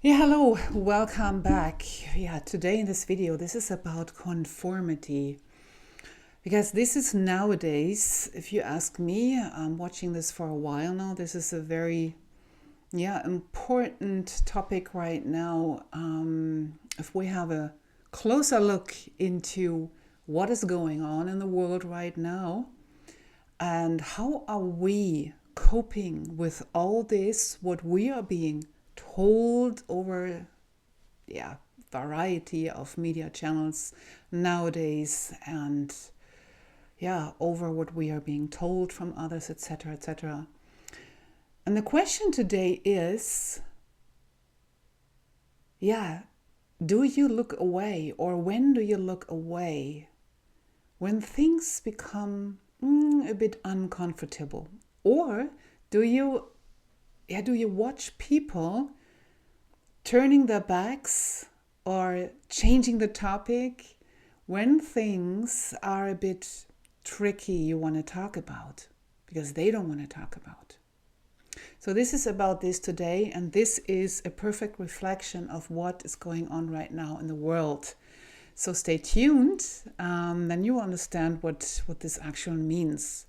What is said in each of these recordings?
Yeah, hello, welcome back. Yeah, today in this video, this is about conformity. Because this is nowadays, if you ask me, I'm watching this for a while now. This is a very, important topic right now. If we have a closer look into what is going on in the world right now and how are we coping with all this, what we are being told over variety of media channels nowadays, and over what we are being told from others, etc., etc. And the question today is, do you look away, or when do you look away when things become a bit uncomfortable? Or do you watch people turning their backs or changing the topic when things are a bit tricky you want to talk about because they don't want to talk about? So this is about this today, and this is a perfect reflection of what is going on right now in the world. So stay tuned, then you understand what this actually means.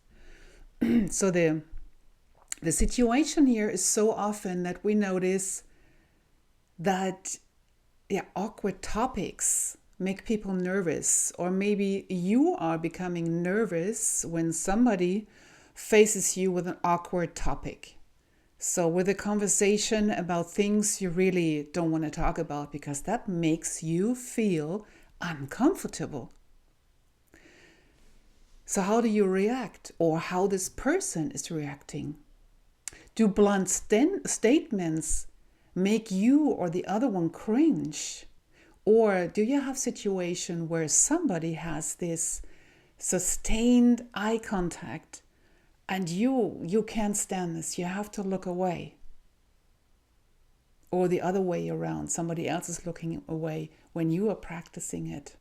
So the situation here is so often that we notice that awkward topics make people nervous, or maybe you are becoming nervous when somebody faces you with an awkward topic. So with a conversation about things you really don't want to talk about because that makes you feel uncomfortable. So how do you react, or how this person is reacting? Do blunt statements make you or the other one cringe? Or do you have a situation where somebody has this sustained eye contact and you can't stand this, you have to look away? Or the other way around, somebody else is looking away when you are practicing it.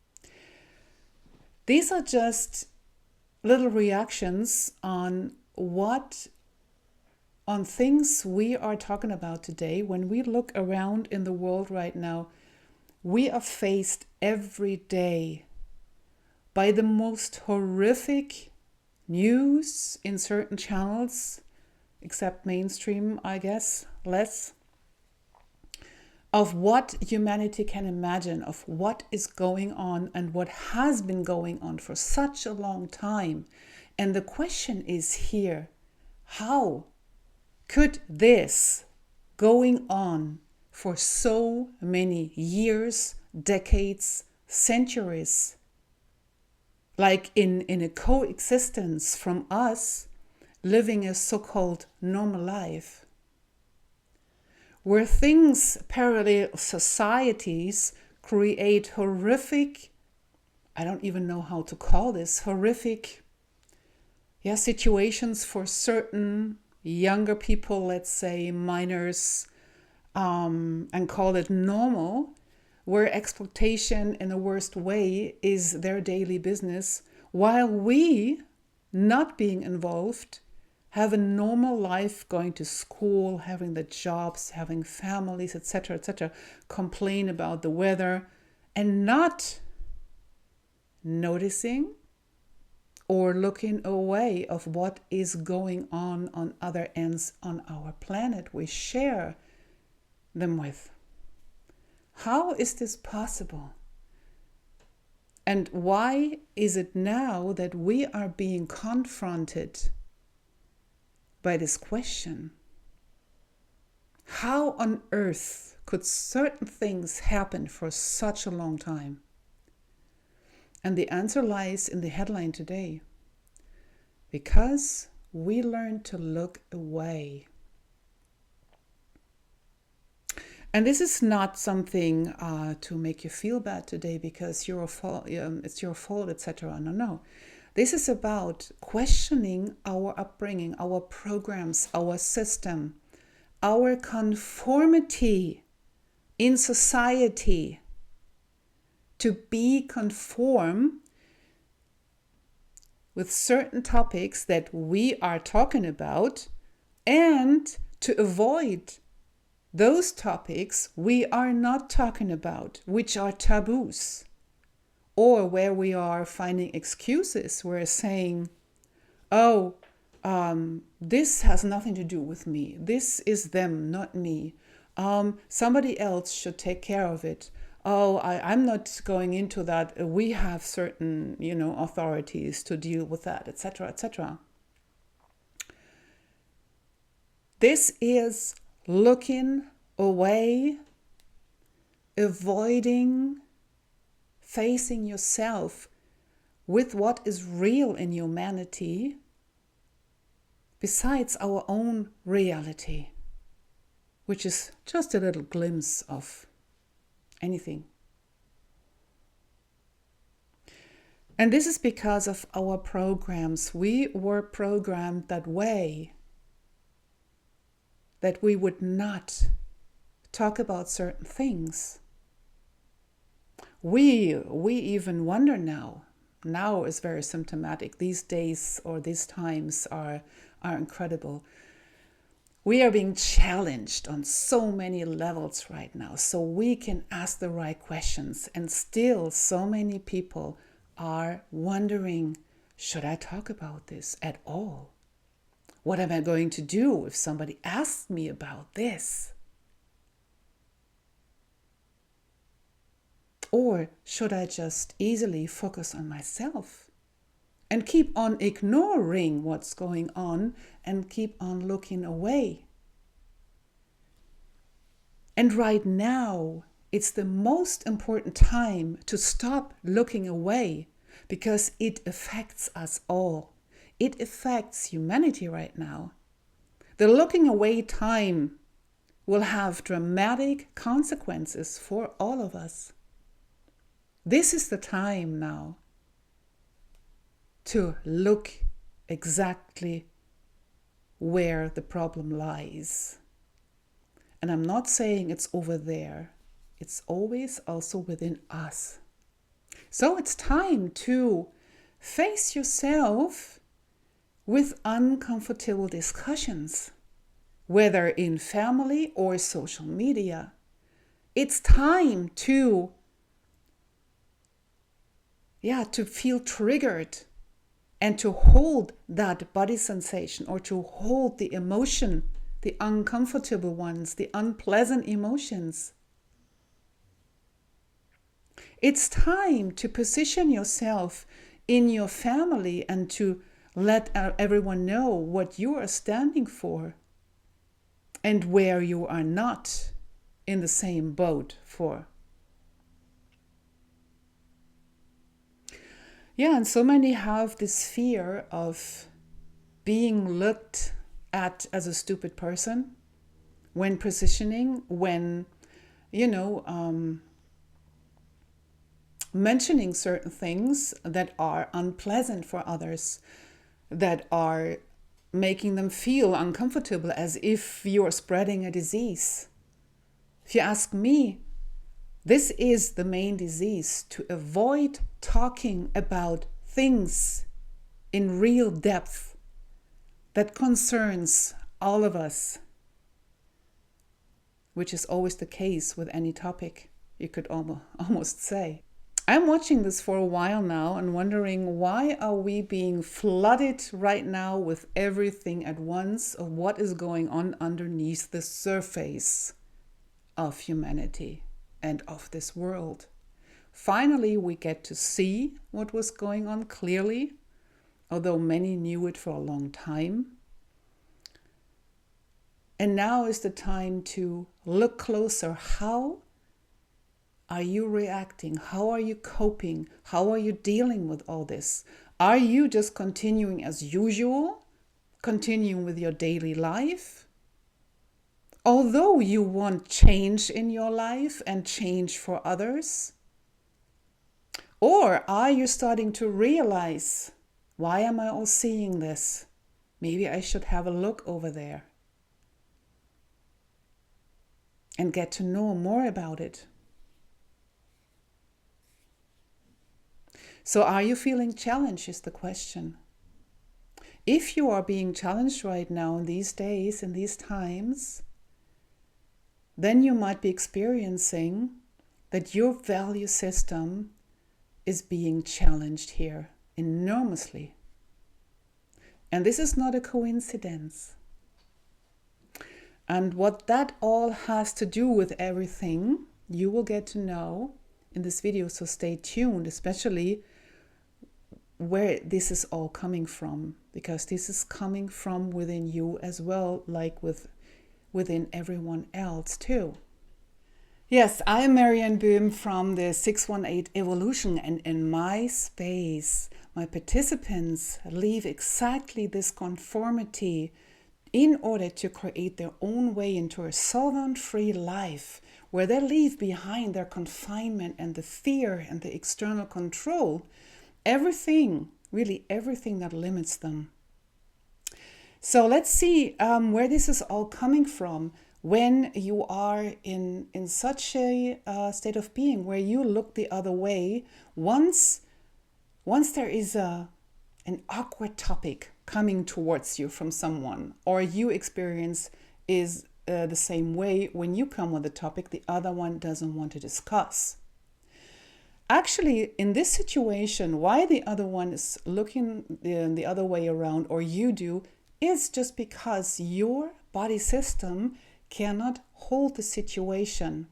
These are just little reactions on things we are talking about today. When we look around in the world right now, we are faced every day by the most horrific news in certain channels, except mainstream, I guess, less, of what humanity can imagine, of what is going on and what has been going on for such a long time. And the question is here, how could this going on for so many years, decades, centuries, like in a coexistence from us living a so-called normal life, where things, parallel societies, create horrific, I don't even know how to call this, horrific situations for certain younger people, let's say minors, and call it normal, where exploitation in the worst way is their daily business, while we, not being involved, have a normal life, going to school, having the jobs, having families, etc., etc., complain about the weather and not noticing or looking away of what is going on other ends on our planet we share them with. How is this possible? And why is it now that we are being confronted by this question? How on earth could certain things happen for such a long time? And the answer lies in the headline today. Because we learn to look away. And this is not something to make you feel bad today because it's your fault, etc. No. This is about questioning our upbringing, our programs, our system, our conformity in society, to be conform with certain topics that we are talking about, and to avoid those topics we are not talking about, which are taboos, or where we are finding excuses. We're saying, oh, this has nothing to do with me. This is them, not me. Somebody else should take care of it. Oh, I'm not going into that. We have certain, authorities to deal with that, etc., etc. This is looking away, avoiding facing yourself with what is real in humanity besides our own reality, which is just a little glimpse of anything. And this is because of our programs. We were programmed that way, that we would not talk about certain things. We even wonder now. Now is very symptomatic. These days or these times are incredible. We are being challenged on so many levels right now, so we can ask the right questions. And still, so many people are wondering, should I talk about this at all? What am I going to do if somebody asks me about this? Or should I just easily focus on myself and keep on ignoring what's going on and keep on looking away? And right now, it's the most important time to stop looking away, because it affects us all. It affects humanity right now. The looking away time will have dramatic consequences for all of us. This is the time now to look exactly where the problem lies. And I'm not saying it's over there. It's always also within us. So it's time to face yourself with uncomfortable discussions, whether in family or social media. It's time to feel triggered and to hold that body sensation, or to hold the emotion, the uncomfortable ones, the unpleasant emotions. It's time to position yourself in your family and to let everyone know what you are standing for and where you are not in the same boat for. Yeah, and so many have this fear of being looked at as a stupid person when positioning, when, mentioning certain things that are unpleasant for others, that are making them feel uncomfortable, as if you are spreading a disease. If you ask me, this is the main disease: to avoid talking about things in real depth that concerns all of us, which is always the case with any topic, you could almost say. I'm watching this for a while now and wondering, why are we being flooded right now with everything at once of what is going on underneath the surface of humanity and of this world? Finally, we get to see what was going on clearly, although many knew it for a long time. And now is the time to look closer. How are you reacting? How are you coping? How are you dealing with all this? Are you just continuing as usual, continuing with your daily life? Although you want change in your life and change for others? Or are you starting to realize, why am I all seeing this? Maybe I should have a look over there and get to know more about it. So are you feeling challenged is the question. If you are being challenged right now in these days, in these times, then you might be experiencing that your value system is being challenged here enormously. And this is not a coincidence. And what that all has to do with everything, you will get to know in this video, so stay tuned, especially where this is all coming from, because this is coming from within you as well, like within everyone else too. Yes, I am Marianne Böhm from the 618 Evolution, and in my space, my participants leave exactly this conformity in order to create their own way into a sovereign, free life, where they leave behind their confinement and the fear and the external control, everything, really everything that limits them. So let's see where this is all coming from when you are in such a state of being where you look the other way. Once there is an awkward topic coming towards you from someone, or you experience is the same way when you come with a topic the other one doesn't want to discuss. Actually, in this situation, why the other one is looking the other way around, or you do, is just because your body system cannot hold the situation.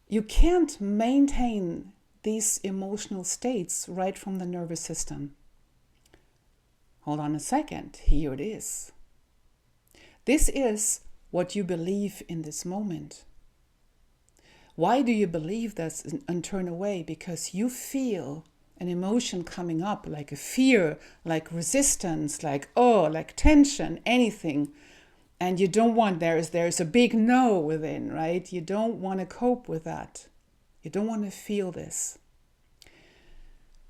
You can't maintain these emotional states right from the nervous system. Hold on a second, here it is. This is what you believe in this moment. Why do you believe this and turn away? Because you feel an emotion coming up, like a fear, like resistance, like tension, anything. And you don't want, there's a big no within, right? You don't want to cope with that. You don't want to feel this.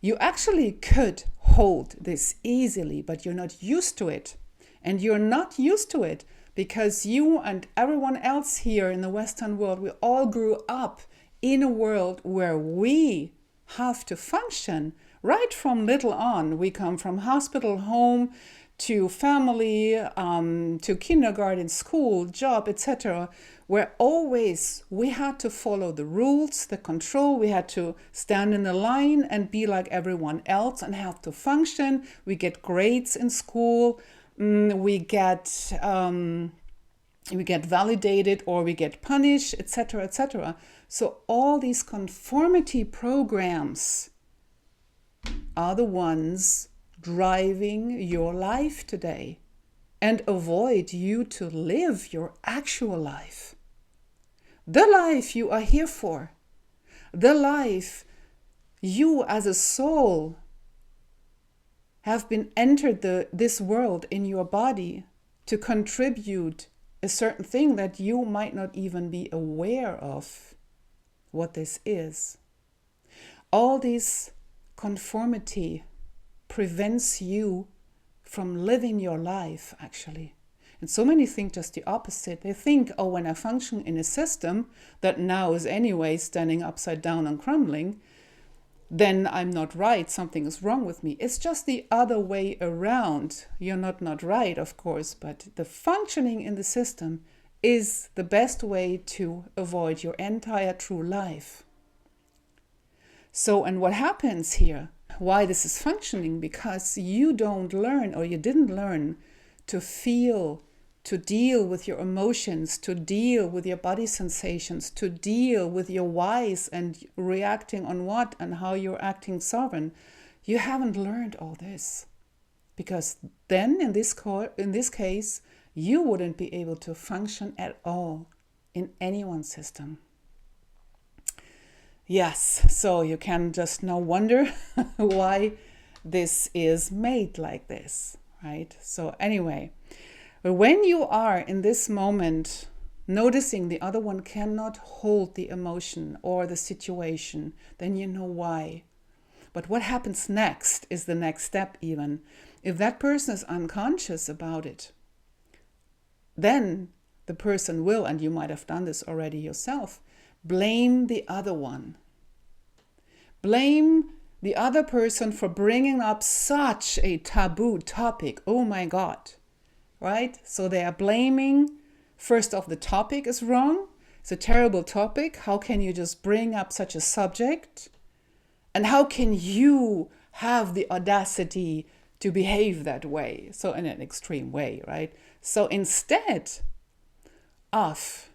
You actually could hold this easily, but you're not used to it. And you're not used to it because you and everyone else here in the Western world, we all grew up in a world where we have to function right from little on. We come from hospital, home, to family, to kindergarten, school, job, etc., where always we had to follow the rules, the control. We had to stand in a line and be like everyone else and have to function. We get grades in school. We get validated or we get punished, etc., etc. So all these conformity programs are the ones driving your life today and avoid you to live your actual life. The life you are here for. The life you as a soul have been entered this world in your body to contribute a certain thing that you might not even be aware of what this is. All this conformity prevents you from living your life, actually. And so many think just the opposite. They think, oh, when I function in a system that now is anyway standing upside down and crumbling, then I'm not right, something is wrong with me. It's just the other way around. You're not right, of course, but the functioning in the system is the best way to avoid your entire true life. So, and what happens here? Why this is functioning? Because you don't learn, or you didn't learn, to feel, to deal with your emotions, to deal with your body sensations, to deal with your whys and reacting on what and how you're acting sovereign. You haven't learned all this. Because then in this case, you wouldn't be able to function at all in anyone's system. Yes, so you can just now wonder why this is made like this, right? So anyway, when you are in this moment noticing the other one cannot hold the emotion or the situation, then you know why. But what happens next is the next step even. If that person is unconscious about it, then the person will, and you might have done this already yourself, blame the other one. Blame the other person for bringing up such a taboo topic. Oh my God, right? So they are blaming, first off, the topic is wrong. It's a terrible topic. How can you just bring up such a subject? And how can you have the audacity to behave that way? So in an extreme way, right? So instead of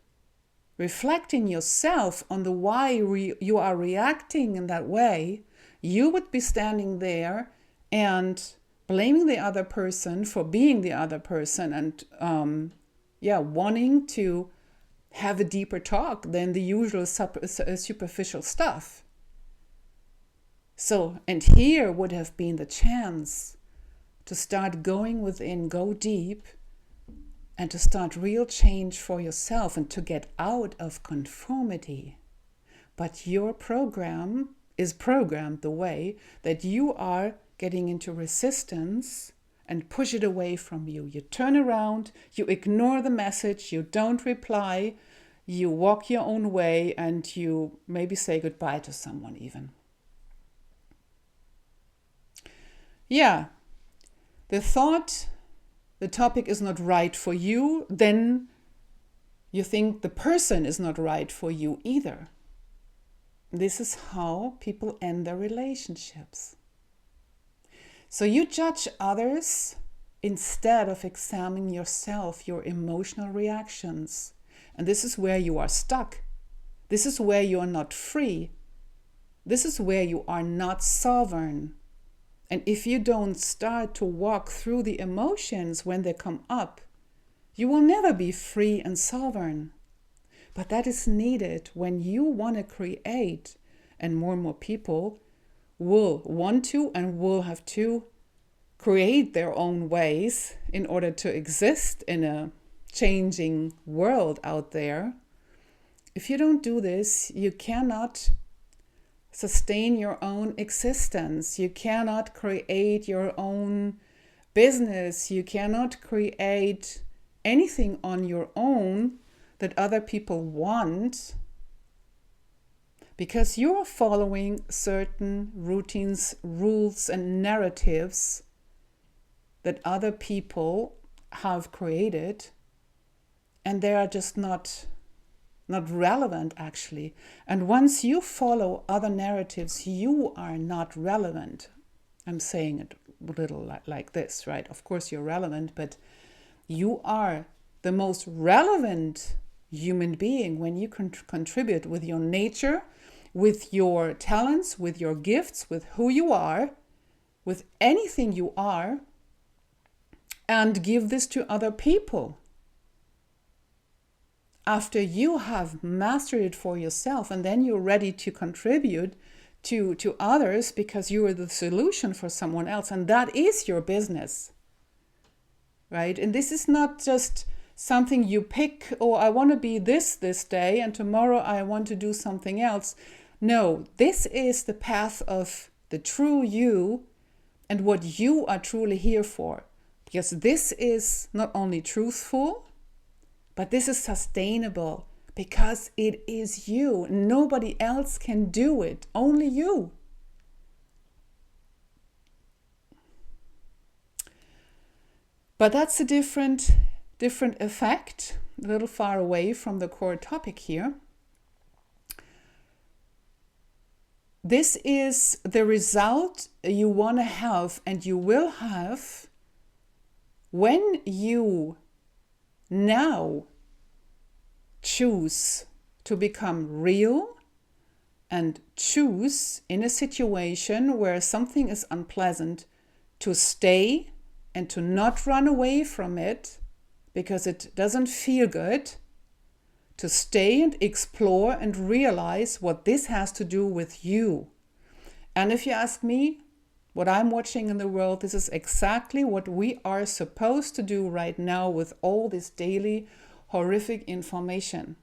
reflecting yourself on the why you are reacting in that way, you would be standing there and blaming the other person for being the other person and wanting to have a deeper talk than the usual superficial stuff. So, and here would have been the chance to start going within, go deep, and to start real change for yourself and to get out of conformity. But your program is programmed the way that you are getting into resistance and push it away from you. You turn around, you ignore the message, you don't reply, you walk your own way, and you maybe say goodbye to someone even. Yeah, the topic is not right for you, then you think the person is not right for you either. This is how people end their relationships. So you judge others instead of examining yourself, your emotional reactions. And this is where you are stuck. This is where you are not free. This is where you are not sovereign. And if you don't start to walk through the emotions when they come up, you will never be free and sovereign. But that is needed when you want to create, and more people will want to and will have to create their own ways in order to exist in a changing world out there. If you don't do this, you cannot sustain your own existence. You cannot create your own business. You cannot create anything on your own that other people want, because you are following certain routines, rules, and narratives that other people have created, and they are just not relevant, actually. And once you follow other narratives, you are not relevant. I'm saying it a little like this, right? Of course you're relevant, but you are the most relevant human being when you contribute with your nature, with your talents, with your gifts, with who you are, with anything you are, and give this to other people. After you have mastered it for yourself, and then you're ready to contribute to others because you are the solution for someone else, and that is your business, right? And this is not just something you pick, oh, I want to be this day, and tomorrow I want to do something else. No, this is the path of the true you and what you are truly here for. Because this is not only truthful, but this is sustainable because it is you. Nobody else can do it, only you. But that's a different effect, a little far away from the core topic here. This is the result you want to have and you will have when you now choose to become real and choose in a situation where something is unpleasant to stay and to not run away from it because it doesn't feel good, to stay and explore and realize what this has to do with you. And if you ask me, what I'm watching in the world, this is exactly what we are supposed to do right now with all this daily horrific information.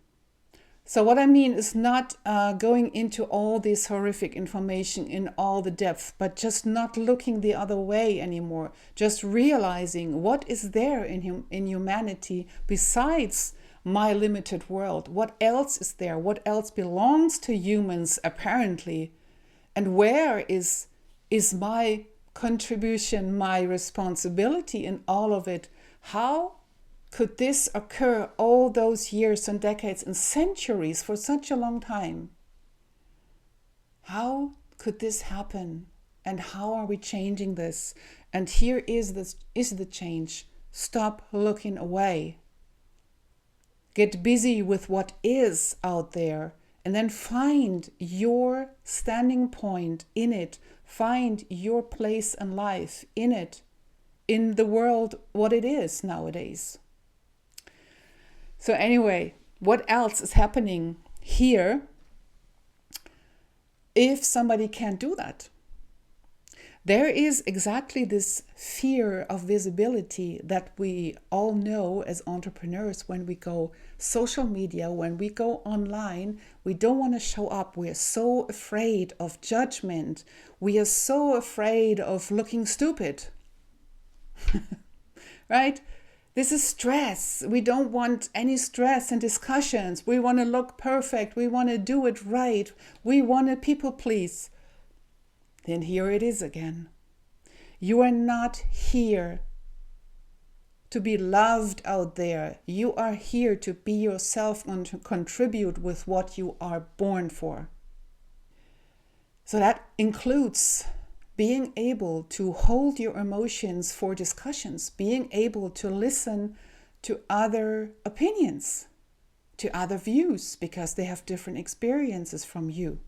So what I mean is not going into all this horrific information in all the depth, but just not looking the other way anymore. Just realizing what is there in humanity besides my limited world. What else is there? What else belongs to humans apparently? And where is my contribution, my responsibility in all of it? How could this occur all those years and decades and centuries for such a long time? How could this happen? And how are we changing this? And here is the change. Stop looking away. Get busy with what is out there, and then find your standing point in it. Find your place in life in it, in the world, what it is nowadays. So anyway, what else is happening here if somebody can't do that? There is exactly this fear of visibility that we all know as entrepreneurs. When we go social media, when we go online, we don't want to show up. We are so afraid of judgment. We are so afraid of looking stupid. Right? This is stress. We don't want any stress and discussions. We want to look perfect. We want to do it right. We want to people please. Then here it is again. You are not here to be loved out there. You are here to be yourself and to contribute with what you are born for. So that includes being able to hold your emotions for discussions, being able to listen to other opinions, to other views, because they have different experiences from you.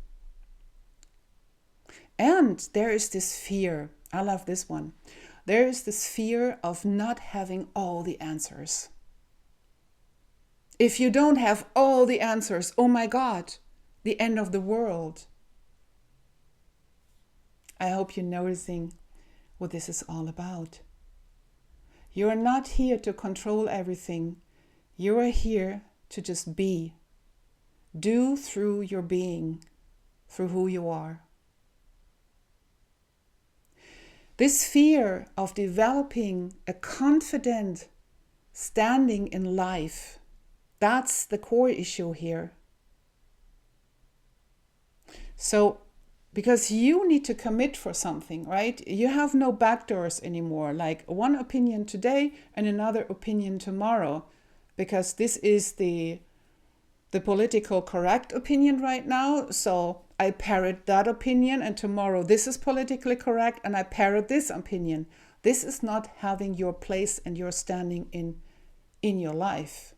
And there is this fear. I love this one. There is this fear of not having all the answers. If you don't have all the answers, oh my God, the end of the world. I hope you're noticing what this is all about. You are not here to control everything. You are here to just be. Do through your being, through who you are. This fear of developing a confident standing in life, that's the core issue here. So, because you need to commit for something, right? You have no backdoors anymore, like one opinion today and another opinion tomorrow, because this is the political correct opinion right now. So I parrot that opinion, and tomorrow this is politically correct and I parrot this opinion. This is not having your place and your standing in your life.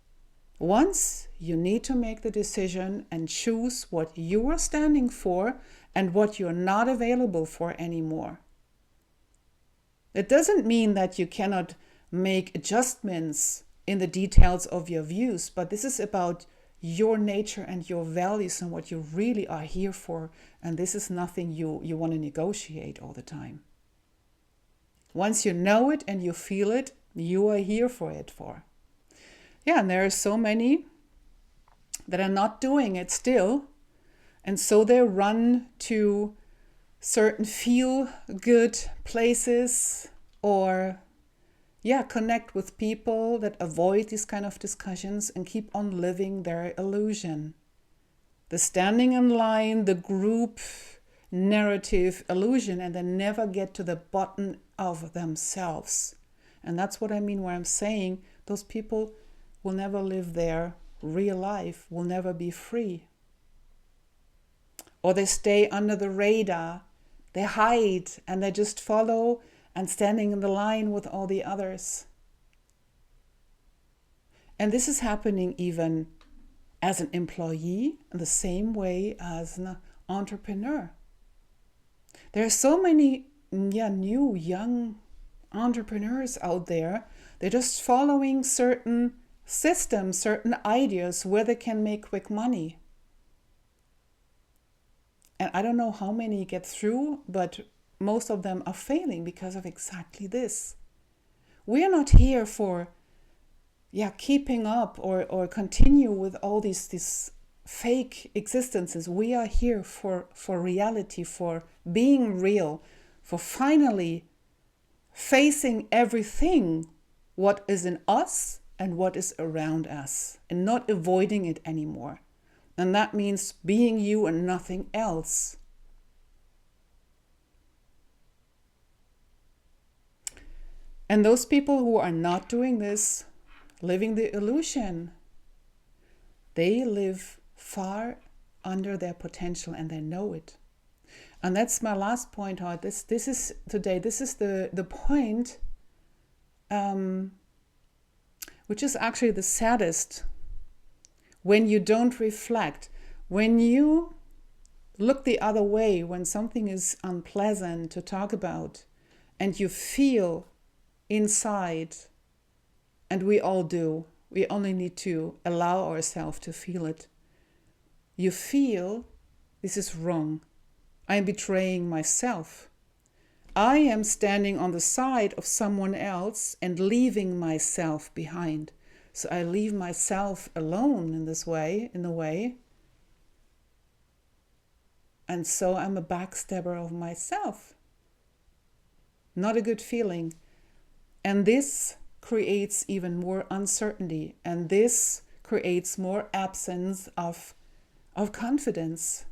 Once you need to make the decision and choose what you are standing for and what you're not available for anymore. It doesn't mean that you cannot make adjustments in the details of your views, but this is about your nature and your values and what you really are here for. And this is nothing you want to negotiate all the time. Once you know it and you feel it, you are here for it for. Yeah, and there are so many that are not doing it still. And so they run to certain feel-good places or connect with people that avoid these kind of discussions and keep on living their illusion. The standing in line, the group narrative illusion, and they never get to the bottom of themselves. And that's what I mean when I'm saying those people will never live their real life, will never be free. Or they stay under the radar, they hide and they just follow and standing in the line with all the others. And this is happening even as an employee in the same way as an entrepreneur. There are so many new young entrepreneurs out there. They're just following certain systems, certain ideas where they can make quick money. And I don't know how many get through, but most of them are failing because of exactly this. We are not here for keeping up or continue with all these fake existences. We are here for reality, for being real, for finally facing everything, what is in us and what is around us, and not avoiding it anymore. And that means being you and nothing else. And those people who are not doing this, living the illusion, they live far under their potential and they know it. And that's my last point, how this is today, this is the point which is actually the saddest, when you don't reflect, when you look the other way, when something is unpleasant to talk about, and you feel inside, and we all do, we only need to allow ourselves to feel it. You feel, this is wrong. I am betraying myself. I am standing on the side of someone else and leaving myself behind. So I leave myself alone in this way, in a way. And so I'm a backstabber of myself. Not a good feeling. And this creates even more uncertainty. And this creates more absence of confidence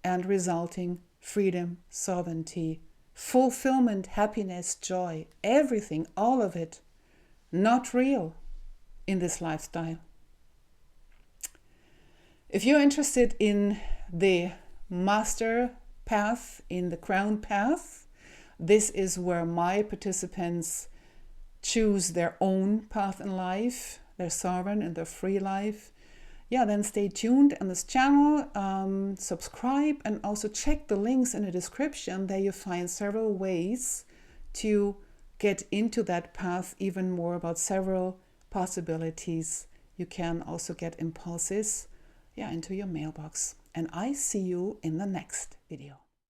and resulting freedom, sovereignty, fulfillment, happiness, joy, everything, all of it, not real in this lifestyle. If you're interested in the master path, in the crown path, this is where my participants choose their own path in life, their sovereign and their free life. Yeah, then stay tuned on this channel, subscribe, and also check the links in the description. There you find several ways to get into that path, even more about several possibilities. You can also get impulses into your mailbox. And I see you in the next video.